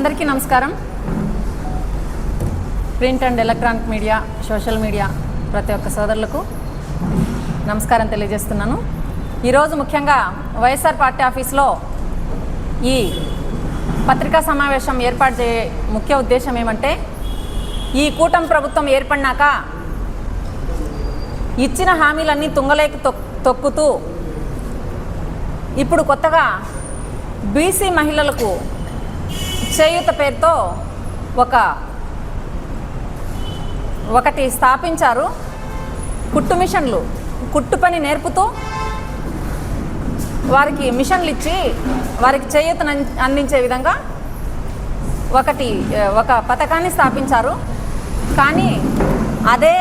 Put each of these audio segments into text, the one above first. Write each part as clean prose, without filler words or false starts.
అందరికీ నమస్కారం. Print and electronic media, social media ప్రతి ఒక్క సోదరులకు నమస్కారం తెలియజేస్తున్నాను. ఈరోజు ముఖ్యంగా వైఎస్ఆర్ పార్టీ ఆఫీస్లో ఈ పత్రికా సమావేశం ఏర్పాటు చేసే ముఖ్య ఉద్దేశం ఏమంటే, ఈ కూటమి ప్రభుత్వం ఏర్పడినాక ఇచ్చిన హామీలన్నీ తుంగలేకి తొక్కుతూ ఇప్పుడు కొత్తగా బీసీ మహిళలకు చేయూత పేరుతో ఒకటి స్థాపించారు. కుట్టు మిషన్లు, కుట్టు పని నేర్పుతూ వారికి మిషన్లు ఇచ్చి వారికి చేయూతను అందించే విధంగా ఒక పథకాన్ని స్థాపించారు. కానీ అదే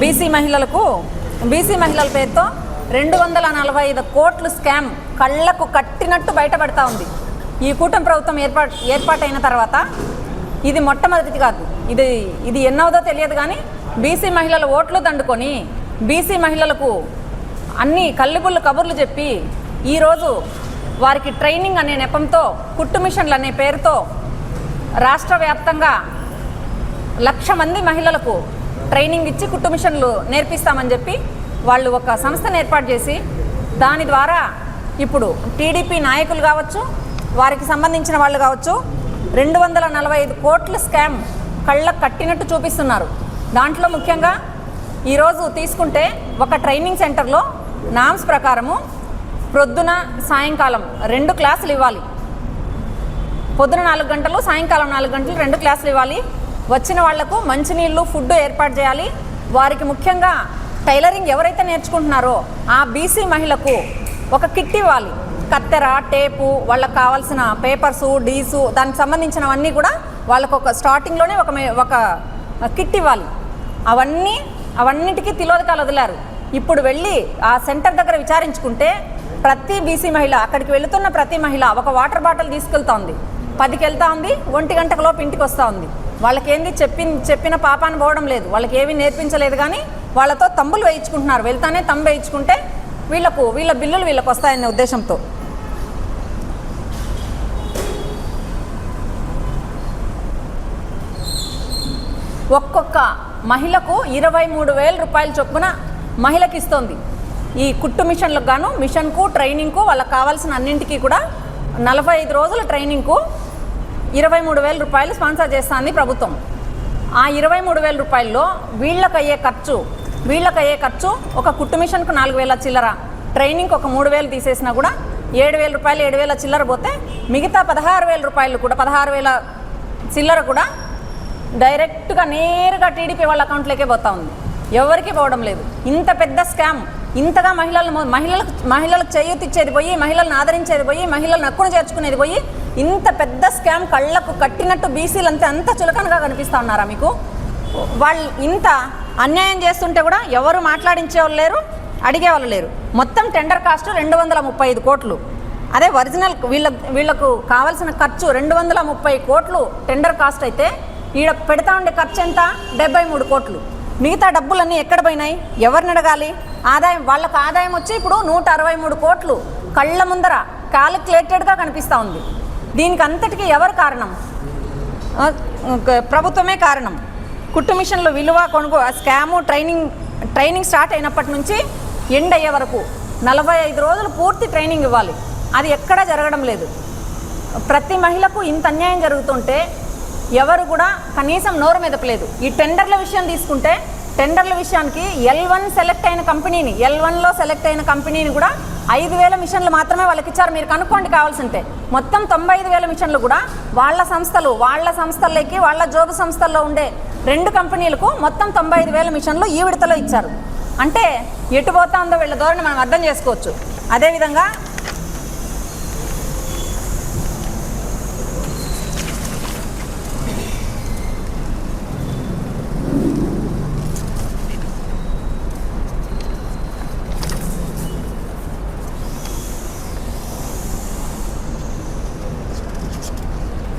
బీసీ మహిళల పేరుతో 245 కోట్ల స్కామ్ కళ్ళకు కట్టినట్టు బయటపడతా ఉంది. ఈ కూటమి ప్రభుత్వం ఏర్పాటైన తర్వాత ఇది మొట్టమొదటిది కాదు, ఇది ఎన్నవదో తెలియదు. కానీ బీసీ మహిళల ఓట్లు దండుకొని బీసీ మహిళలకు అన్ని కల్లిబుల్లు కబుర్లు చెప్పి ఈరోజు వారికి ట్రైనింగ్ అనే నెపంతో కుట్టు మిషన్లు అనే పేరుతో రాష్ట్ర వ్యాప్తంగా 1,00,000 మంది మహిళలకు ట్రైనింగ్ ఇచ్చి కుట్టు మిషన్లు నేర్పిస్తామని చెప్పి వాళ్ళు ఒక సంస్థను ఏర్పాటు చేసి దాని ద్వారా ఇప్పుడు టీడీపీ నాయకులు కావచ్చు, వారికి సంబంధించిన వాళ్ళు కావచ్చు, 245 కోట్ల స్కామ్ కళ్ళకు కట్టినట్టు చూపిస్తున్నారు. దాంట్లో ముఖ్యంగా ఈరోజు తీసుకుంటే ఒక ట్రైనింగ్ సెంటర్లో నామ్స్ ప్రకారము ప్రొద్దున సాయంకాలం 2 క్లాసులు ఇవ్వాలి. పొద్దున 4 గంటలు, సాయంకాలం 4 గంటలు 2 క్లాసులు ఇవ్వాలి. వచ్చిన వాళ్లకు మంచినీళ్ళు, ఫుడ్ ఏర్పాటు చేయాలి. వారికి ముఖ్యంగా టైలరింగ్ ఎవరైతే నేర్చుకుంటున్నారో ఆ బీసీ మహిళకు ఒక కిట్ ఇవ్వాలి. కత్తెర, టేపు, వాళ్ళకు కావాల్సిన పేపర్సు, డీసు, దానికి సంబంధించినవన్నీ కూడా వాళ్ళకు ఒక స్టార్టింగ్లోనే ఒక కిట్ ఇవ్వాలి. అవన్నిటికీ తిలోదకాలు వదిలారు. ఇప్పుడు వెళ్ళి ఆ సెంటర్ దగ్గర విచారించుకుంటే ప్రతి బీసీ మహిళ, అక్కడికి వెళుతున్న ప్రతి మహిళ ఒక వాటర్ బాటిల్ తీసుకెళ్తా ఉంది. 10కి వెళ్తా ఉంది, 1 గంటకు లోపు ఇంటికి వస్తూ ఉంది. వాళ్ళకేంది చెప్పిన పాపాన్ని పోవడం లేదు, వాళ్ళకి ఏమీ నేర్పించలేదు. కానీ వాళ్ళతో తంబులు వేయించుకుంటున్నారు. వెళ్తానే తంబు వేయించుకుంటే వీళ్ళ బిల్లులు వీళ్ళకి వస్తాయనే ఉద్దేశంతో ఒక్కొక్క మహిళకు 23,000 రూపాయల చొప్పున మహిళకి ఇస్తోంది. ఈ కుట్టు మిషన్లకు గాను, మిషన్కు, ట్రైనింగ్కు, వాళ్ళకి కావాల్సిన అన్నింటికీ కూడా 45 రోజుల ట్రైనింగ్కు 23,000 రూపాయలు స్పాన్సర్ చేస్తుంది ప్రభుత్వం. ఆ 23,000 రూపాయల్లో వీళ్ళకయ్యే ఖర్చు ఒక కుట్టు మిషన్కు 4,000 చిల్లర, ట్రైనింగ్కి ఒక 3,000 తీసేసినా కూడా 7,000 రూపాయలు, 7,000 చిల్లర పోతే మిగతా 16,000 రూపాయలు కూడా, 16,000 చిల్లర కూడా డైరెక్ట్గా నేరుగా టీడీపీ వాళ్ళ అకౌంట్లోకే పోతా ఉంది. ఎవరికి పోవడం లేదు. ఇంత పెద్ద స్కామ్, ఇంతగా మహిళలకు చేయూతిచ్చేది పోయి, మహిళలను ఆదరించేది పోయి, మహిళలను హక్కును చేర్చుకునేది పోయి, ఇంత పెద్ద స్కామ్ కళ్ళకు కట్టినట్టు బీసీలంతా అంత చులకనగా కనిపిస్తూ ఉన్నారా మీకు? వాళ్ళు ఇంత అన్యాయం చేస్తుంటే కూడా ఎవరు మాట్లాడించేవాళ్ళు లేరు, అడిగేవాళ్ళు లేరు. మొత్తం టెండర్ కాస్ట్ 235 కోట్లు. అదే ఒరిజినల్ వీళ్ళకు కావాల్సిన ఖర్చు 230 కోట్లు టెండర్ కాస్ట్ అయితే ఈడ పెడతా ఉండే ఖర్చు ఎంత? 73 కోట్లు. మిగతా డబ్బులన్నీ ఎక్కడ పోయినాయి? ఎవరిని అడగాలి? వాళ్ళకు ఆదాయం వచ్చి ఇప్పుడు 163 కోట్లు కళ్ళ ముందర క్యాలిక్యులేటెడ్గా కనిపిస్తూ ఉంది. దీనికి అంతటికీ ఎవరు కారణం? ప్రభుత్వమే కారణం. కుట్టు మిషన్లు విలువ, స్కాము, ట్రైనింగ్ స్టార్ట్ అయినప్పటి నుంచి ఎండ్ అయ్యే వరకు 45 రోజులు పూర్తి ట్రైనింగ్ ఇవ్వాలి. అది ఎక్కడా జరగడం లేదు. ప్రతి మహిళకు ఇంత అన్యాయం జరుగుతుంటే ఎవరు కూడా కనీసం నోరు మెదపలేదు. ఈ టెండర్ల విషయం తీసుకుంటే, టెండర్ల విషయానికి L1లో సెలెక్ట్ అయిన కంపెనీని కూడా 5,000 మిషన్లు మాత్రమే వాళ్ళకి ఇచ్చారు. మీరు కనుక్కోండి కావాల్సింటే. మొత్తం 95,000 మిషన్లు కూడా వాళ్ళ సంస్థల్లోకి, వాళ్ళ జోబు సంస్థల్లో ఉండే 2 కంపెనీలకు మొత్తం 95,000 మిషన్లు ఈ విడతలో ఇచ్చారు. అంటే ఎటు పోతా ఉందో వీళ్ళ ధోరణి మనం అర్థం చేసుకోవచ్చు. అదేవిధంగా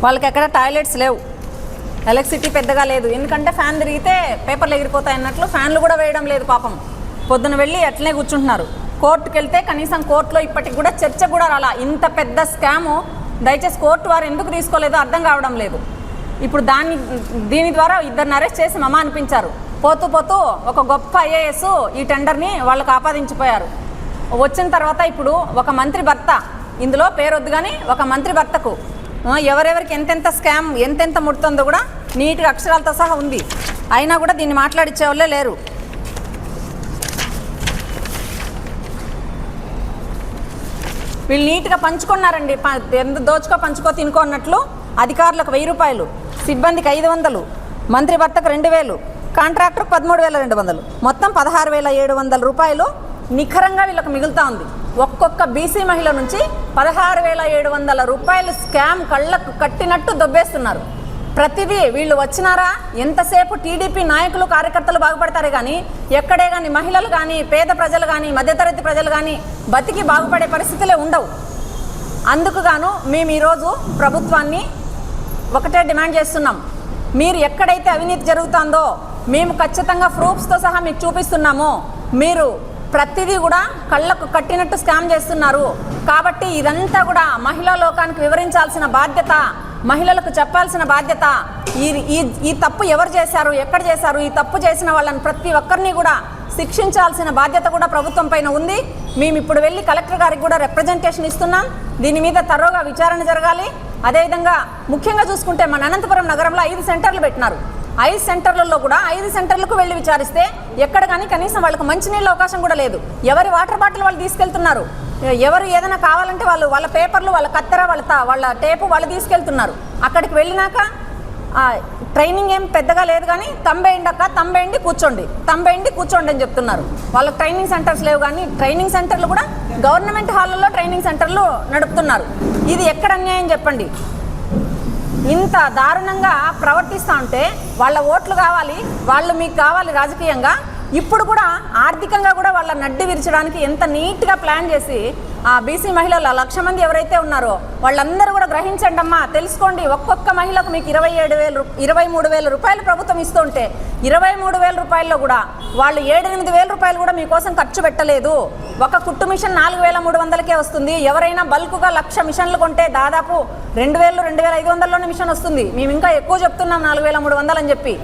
వాళ్ళకి ఎక్కడ టాయిలెట్స్ లేవు, ఎలక్ట్రిసిటీ పెద్దగా లేదు. ఎందుకంటే ఫ్యాన్ తిరిగితే పేపర్లు ఎగిరిపోతాయి అన్నట్లు ఫ్యాన్లు కూడా వేయడం లేదు పాపం. పొద్దున వెళ్ళి అట్లనే కూర్చుంటున్నారు. కోర్టుకు వెళ్తే కనీసం కోర్టులో ఇప్పటికి కూడా చర్చ కూడా రాలా. ఇంత పెద్ద స్కాము దయచేసి కోర్టు వారు ఎందుకు తీసుకోలేదో అర్థం కావడం లేదు. ఇప్పుడు దీని ద్వారా ఇద్దరిని అరెస్ట్ చేసి మమ అనిపించారు. పోతూ పోతూ ఒక గొప్ప ఐఏఎస్ ఈ టెండర్ని వాళ్ళకు ఆపాదించిపోయారు. వచ్చిన తర్వాత ఇప్పుడు ఒక మంత్రి భర్త, ఇందులో పేరొద్దు కానీ ఒక మంత్రి భర్తకు ఎవరెవరికి ఎంతెంత స్కామ్ ఎంతెంత ముడుతుందో కూడా నీట్గా అక్షరాలతో సహా ఉంది. అయినా కూడా దీన్ని మాట్లాడిచ్చే వాళ్ళే లేరు. వీళ్ళు నీట్గా పంచుకున్నారండి. దోచుకో పంచుకో తినుకో అన్నట్లు అధికారులకు 1000 రూపాయలు, సిబ్బందికి 500, మంత్రి భర్తకు 2000, కాంట్రాక్టర్కు 13,200, మొత్తం 16,700 రూపాయలు నిఖరంగా వీళ్ళకు మిగులుతూ ఉంది. ఒక్కొక్క బీసీ మహిళ నుంచి 16,700 రూపాయలు స్కామ్ కళ్ళకు కట్టినట్టు దొబ్బేస్తున్నారు. ప్రతిదీ వీళ్ళు వచ్చినారా ఎంతసేపు టీడీపీ నాయకులు కార్యకర్తలు బాగుపడతారే కానీ ఎక్కడే కానీ మహిళలు కానీ పేద ప్రజలు కానీ మధ్యతరగతి ప్రజలు కానీ బతికి బాగుపడే పరిస్థితులే ఉండవు. అందుకు గాను మేము ఈరోజు ప్రభుత్వాన్ని ఒకటే డిమాండ్ చేస్తున్నాం. మీరు ఎక్కడైతే అవినీతి జరుగుతుందో మేము ఖచ్చితంగా ప్రూఫ్స్తో సహా మీకు చూపిస్తున్నాము. మీరు ప్రతిదీ కూడా కళ్ళకు కట్టినట్టు స్కామ్ చేస్తున్నారు. కాబట్టి ఇదంతా కూడా మహిళా లోకానికి వివరించాల్సిన బాధ్యత, మహిళలకు చెప్పాల్సిన బాధ్యత. ఈ తప్పు ఎవరు చేశారు, ఎక్కడ చేశారు, ఈ తప్పు చేసిన వాళ్ళని ప్రతి ఒక్కరిని కూడా శిక్షించాల్సిన బాధ్యత కూడా ప్రభుత్వం పైన ఉంది. మేము ఇప్పుడు వెళ్ళి కలెక్టర్ గారికి కూడా రిప్రజెంటేషన్ ఇస్తున్నాం. దీని మీద తరోగా విచారణ జరగాలి. అదేవిధంగా ముఖ్యంగా చూసుకుంటే మన అనంతపురం నగరంలో 5 సెంటర్లు పెట్టినారు. 5 సెంటర్లలో కూడా 5 సెంటర్లకు వెళ్ళి విచారిస్తే ఎక్కడ కానీ కనీసం వాళ్ళకి మంచినీళ్ళ అవకాశం కూడా లేదు. ఎవరి వాటర్ బాటిల్ వాళ్ళు తీసుకెళ్తున్నారు. ఎవరు ఏదైనా కావాలంటే వాళ్ళ పేపర్లు, వాళ్ళ కత్తెర, వాళ్ళ టేపు వాళ్ళు తీసుకెళ్తున్నారు. అక్కడికి వెళ్ళినాక ట్రైనింగ్ ఏం పెద్దగా లేదు కానీ తంబేయండి కూర్చోండి అని చెప్తున్నారు. వాళ్ళకి ట్రైనింగ్ సెంటర్స్ లేవు కానీ ట్రైనింగ్ సెంటర్లు కూడా గవర్నమెంట్ హాల్లో ట్రైనింగ్ సెంటర్లు నడుపుతున్నారు. ఇది ఎక్కడ అన్యాయం చెప్పండి? ఇంత దారుణంగా ప్రవర్తిస్తూ ఉంటే వాళ్ళ ఓట్లు కావాలి, వాళ్ళు మీకు కావాలి రాజకీయంగా. ఇప్పుడు కూడా ఆర్థికంగా కూడా వాళ్ళ నడ్డి విరచడానికి ఎంత నీట్గా ప్లాన్ చేసి ఆ బీసీ మహిళలు 1,00,000 మంది ఎవరైతే ఉన్నారో వాళ్ళందరూ కూడా గ్రహించండి అమ్మా, తెలుసుకోండి. ఒక్కొక్క మహిళకు మీకు 23,000 రూపాయలు ప్రభుత్వం ఇస్తుంటే 23,000 రూపాయల్లో కూడా వాళ్ళు 7-8,000 రూపాయలు కూడా మీకోసం ఖర్చు పెట్టలేదు. ఒక కుట్టు మిషన్ 4,300కే వస్తుంది. ఎవరైనా బల్క్గా 1,00,000 మిషన్లు కొంటే దాదాపు 2,000, 2,500లోనే మిషన్ వస్తుంది. మేము ఇంకా ఎక్కువ చెప్తున్నాం 4,300 అని చెప్పి.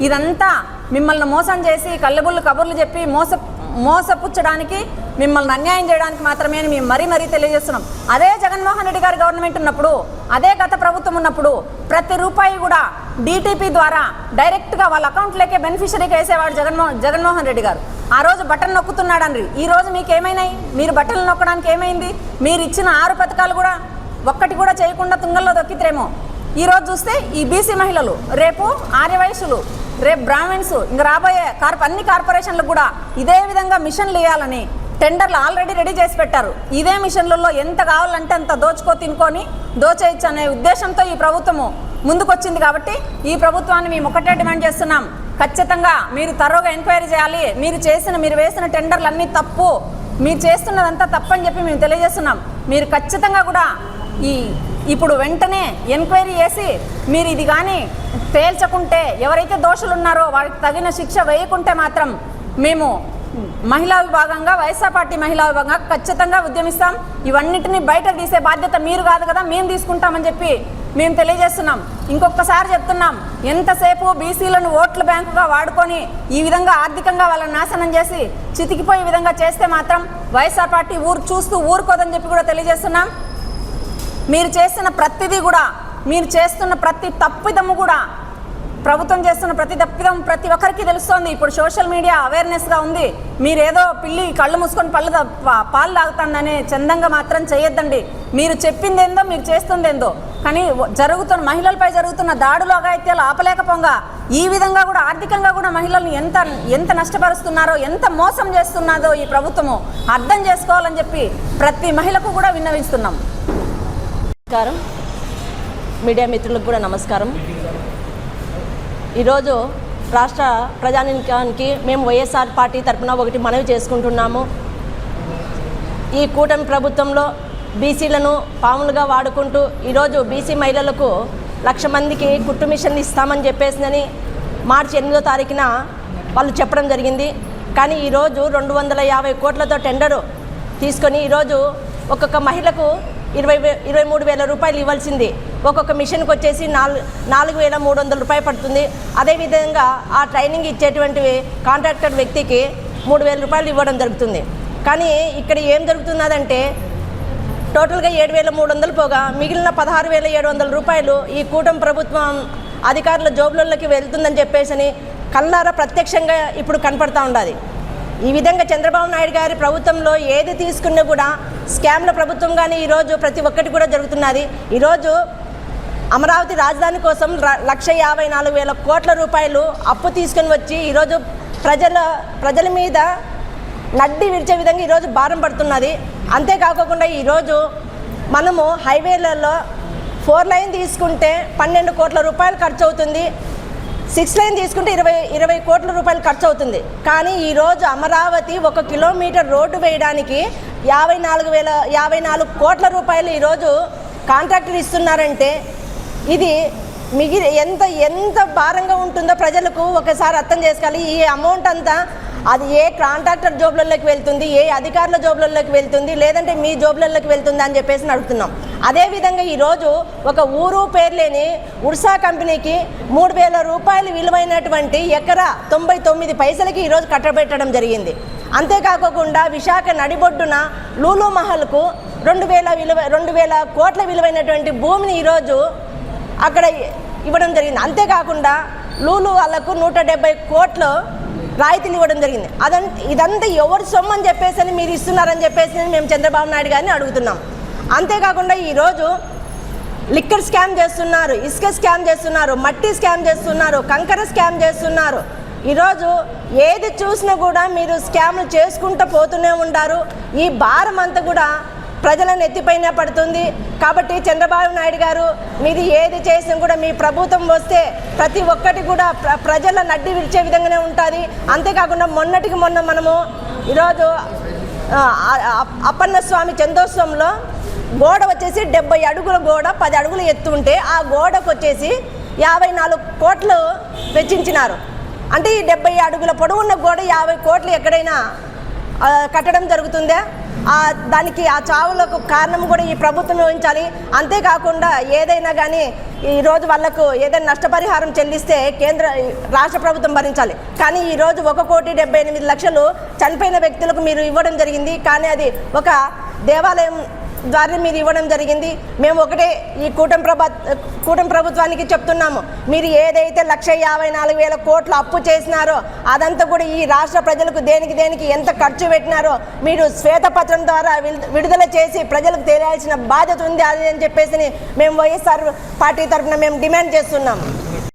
ఇదంతా మిమ్మల్ని మోసం చేసి కళ్ళబుల్లు కబుర్లు చెప్పి మోసపుచ్చడానికి, మిమ్మల్ని అన్యాయం చేయడానికి మాత్రమే అని మేము మరీ తెలియజేస్తున్నాం. అదే జగన్మోహన్ రెడ్డి గారి గవర్నమెంట్ ఉన్నప్పుడు, అదే గత ప్రభుత్వం ఉన్నప్పుడు ప్రతి రూపాయి కూడా డీటీపీ ద్వారా డైరెక్ట్గా వాళ్ళ అకౌంట్లోకే బెనిఫిషరీకి వేసేవాడు జగన్మోహన్ రెడ్డి గారు. ఆ రోజు బటన్ నొక్కుతున్నాడండి. ఈ రోజు మీకు ఏమైనాయి? మీరు బటన్లు నొక్కడానికి ఏమైంది? మీరు ఇచ్చిన 6 పథకాలు కూడా ఒక్కటి కూడా చేయకుండా తుంగల్లో దొక్కితేమో. ఈరోజు చూస్తే ఈ బీసీ మహిళలు, రేపు ఆర్యవైశ్యులు, రేపు బ్రాహ్మణ్స్, ఇంకా రాబోయే అన్ని కార్పొరేషన్లకు కూడా ఇదే విధంగా మిషన్లు ఇవ్వాలని టెండర్లు ఆల్రెడీ రెడీ చేసి పెట్టారు. ఇదే మిషన్లలో ఎంత కావాలంటే అంత దోచుకో తినుకొని దోచేయచ్చు అనే ఉద్దేశంతో ఈ ప్రభుత్వము ముందుకొచ్చింది. కాబట్టి ఈ ప్రభుత్వాన్ని మేము ఒకటే డిమాండ్ చేస్తున్నాం. ఖచ్చితంగా మీరు తరోగా ఎంక్వైరీ చేయాలి. మీరు వేసిన టెండర్లు అన్నీ తప్పు, మీరు చేస్తున్నదంతా తప్పని చెప్పి మేము తెలియజేస్తున్నాం. మీరు ఖచ్చితంగా కూడా ఇప్పుడు వెంటనే ఎంక్వైరీ చేసి మీరు ఇది కానీ తేల్చకుంటే, ఎవరైతే దోషులు ఉన్నారో వారికి తగిన శిక్ష వేయకుంటే మాత్రం మేము మహిళా విభాగంగా, వైఎస్ఆర్ పార్టీ మహిళా విభాగంగా ఖచ్చితంగా ఉద్యమిస్తాం. ఇవన్నిటిని బయటకు తీసే బాధ్యత మీరు కాదు కదా, మేము తీసుకుంటామని చెప్పి మేము తెలియజేస్తున్నాం. ఇంకొకసారి చెప్తున్నాం, ఎంతసేపు బీసీలను ఓట్ల బ్యాంకుగా వాడుకొని ఈ విధంగా ఆర్థికంగా వాళ్ళని నాశనం చేసి చితికిపోయే విధంగా చేస్తే మాత్రం వైఎస్ఆర్ పార్టీ చూస్తూ ఊరుకోదని చెప్పి కూడా తెలియజేస్తున్నాం. మీరు చేస్తున్న ప్రతిదీ కూడా, మీరు చేస్తున్న ప్రతి తప్పిదము కూడా, ప్రభుత్వం చేస్తున్న ప్రతి తప్పిదం ప్రతి ఒక్కరికి తెలుస్తోంది. ఇప్పుడు సోషల్ మీడియా అవేర్నెస్గా ఉంది. మీరేదో పిల్లి కళ్ళు మూసుకొని పాలు తాగుతుందనే చందంగా మాత్రం చేయొద్దండి. మీరు చెప్పిందేందో, మీరు చేస్తుందేందో. కానీ మహిళలపై జరుగుతున్న దాడులు, అఘాయిత్యాలు ఆపలేకపోగా ఈ విధంగా కూడా ఆర్థికంగా కూడా మహిళల్ని ఎంత నష్టపరుస్తున్నారో, ఎంత మోసం చేస్తున్నారో ఈ ప్రభుత్వము అర్థం చేసుకోవాలని చెప్పి ప్రతి మహిళకు కూడా విన్నవిస్తున్నాం. నమస్కారం, మీడియా మిత్రులకు కూడా నమస్కారం. ఈరోజు రాష్ట్ర ప్రజానీకానికి మేము వైఎస్ఆర్ పార్టీ తరఫున ఒకటి మనవి చేసుకుంటున్నాము. ఈ కూటమి ప్రభుత్వంలో బీసీలను పాములుగా వాడుకుంటూ ఈరోజు బీసీ మహిళలకు 1,00,000 మందికి కుట్టు మిషన్లు ఇస్తామని చెప్పేసిందని మార్చి 8వ తారీఖున వాళ్ళు చెప్పడం జరిగింది. కానీ ఈరోజు 250 కోట్లతో టెండరు తీసుకొని ఈరోజు ఒక్కొక్క మహిళకు 23,000 రూపాయలు ఇవ్వాల్సింది ఒక్కొక్క మిషన్కి వచ్చేసి 4,300 రూపాయలు పడుతుంది. అదేవిధంగా ఆ ట్రైనింగ్ ఇచ్చేటువంటి కాంట్రాక్టర్ వ్యక్తికి 3,000 రూపాయలు ఇవ్వడం జరుగుతుంది. కానీ ఇక్కడ ఏం జరుగుతున్నదంటే టోటల్గా 7,300 పోగా మిగిలిన 16,700 రూపాయలు ఈ కూటమి ప్రభుత్వం అధికారుల జోబులలోకి వెళ్తుందని చెప్పేసి కళ్ళారా ప్రత్యక్షంగా ఇప్పుడు కనపడతా ఉండాలి. ఈ విధంగా చంద్రబాబు నాయుడు గారి ప్రభుత్వంలో ఏది తీసుకున్నా కూడా స్కామ్ల ప్రభుత్వం కానీ ఈరోజు ప్రతి ఒక్కటి కూడా జరుగుతున్నది. ఈరోజు అమరావతి రాజధాని కోసం 1,54,000 కోట్ల రూపాయలు అప్పు తీసుకొని వచ్చి ఈరోజు ప్రజల మీద నడ్డి విరిచే విధంగా ఈరోజు భారం పడుతున్నది. అంతేకాకుండా ఈరోజు మనము హైవేలలో 4 లైన్ తీసుకుంటే 12 కోట్ల రూపాయలు ఖర్చు అవుతుంది, 6 లైన్ తీసుకుంటే 20 కోట్ల రూపాయలు ఖర్చు అవుతుంది. కానీ ఈరోజు అమరావతి 1 కిలోమీటర్ రోడ్డు వేయడానికి 54 కోట్ల రూపాయలు ఈరోజు కాంట్రాక్టర్ ఇస్తున్నారంటే ఇది ఎంత భారంగా ఉంటుందో ప్రజలకు ఒకసారి అర్థం చేసుకోవాలి. ఈ అమౌంట్ అంతా అది ఏ కాంట్రాక్టర్ జోబులలోకి వెళ్తుంది, ఏ అధికారుల జోబులలోకి వెళ్తుంది, లేదంటే మీ జోబులలోకి వెళ్తుంది అని చెప్పేసి అడుగుతున్నాం. అదేవిధంగా ఈరోజు ఒక ఊరు పేరు లేని ఉర్సా కంపెనీకి 3,000 రూపాయలు విలువైనటువంటి ఎకరా 99 పైసలకి ఈరోజు కట్టబెట్టడం జరిగింది. అంతేకాకుండా విశాఖ నడిబొడ్డున లూలు మహల్కు 2,000 కోట్ల విలువైనటువంటి భూమిని ఈరోజు అక్కడ ఇవ్వడం జరిగింది. అంతేకాకుండా లూలు వాళ్ళకు 170 కోట్లు రాయితీలు ఇవ్వడం జరిగింది. ఇదంతా ఎవరి సొమ్ము అని చెప్పేసి మీరు ఇస్తున్నారని చెప్పేసి మేము చంద్రబాబు నాయుడు గారిని అడుగుతున్నాం. అంతేకాకుండా ఈరోజు లిక్కర్ స్కామ్ చేస్తున్నారు, ఇసుక స్కామ్ చేస్తున్నారు, మట్టి స్కామ్ చేస్తున్నారు, కంకర స్కామ్ చేస్తున్నారు. ఈరోజు ఏది చూసినా కూడా మీరు స్కామ్లు చేసుకుంటూ పోతూనే ఉంటారు. ఈ భారం అంతా కూడా ప్రజలను ఎత్తిపైన పడుతుంది. కాబట్టి చంద్రబాబు నాయుడు గారు మీరు ఏది చేసినా కూడా మీ ప్రభుత్వం వస్తే ప్రతి ఒక్కటి కూడా ప్రజల నడ్డి విరిచే విధంగానే ఉంటుంది. అంతేకాకుండా మొన్నటికి మొన్న మనము ఈరోజు అప్పన్న స్వామి చందోత్సవంలో గోడ వచ్చేసి 70 అడుగుల గోడ 10 అడుగులు ఎత్తు ఉంటే ఆ గోడకు వచ్చేసి 54 కోట్లు వెచ్చించినారు. అంటే ఈ 70 అడుగుల పొడవున్న గోడ 50 కోట్లు ఎక్కడైనా కట్టడం జరుగుతుందా? దానికి ఆ చావులకు కారణం కూడా ఈ ప్రభుత్వం వహించాలి. అంతేకాకుండా ఏదైనా కానీ ఈరోజు వాళ్ళకు ఏదైనా నష్టపరిహారం చెల్లిస్తే రాష్ట్ర ప్రభుత్వం భరించాలి. కానీ ఈరోజు 1,78,00,000 చనిపోయిన వ్యక్తులకు మీరు ఇవ్వడం జరిగింది. కానీ అది ఒక దేవాలయం ద్వారా మీరు ఇవ్వడం జరిగింది. మేము ఒకటే ఈ కూటమి ప్రభుత్వానికి చెప్తున్నాము, మీరు ఏదైతే 1,54,000 కోట్ల అప్పు చేసినారో అదంతా కూడా ఈ రాష్ట్ర ప్రజలకు దేనికి ఎంత ఖర్చు పెట్టినారో మీరు శ్వేతపత్రం ద్వారా విడుదల చేసి ప్రజలకు తెలియాల్సిన బాధ్యత ఉంది అని చెప్పేసి మేము వైఎస్ఆర్ పార్టీ తరఫున మేము డిమాండ్ చేస్తున్నాము.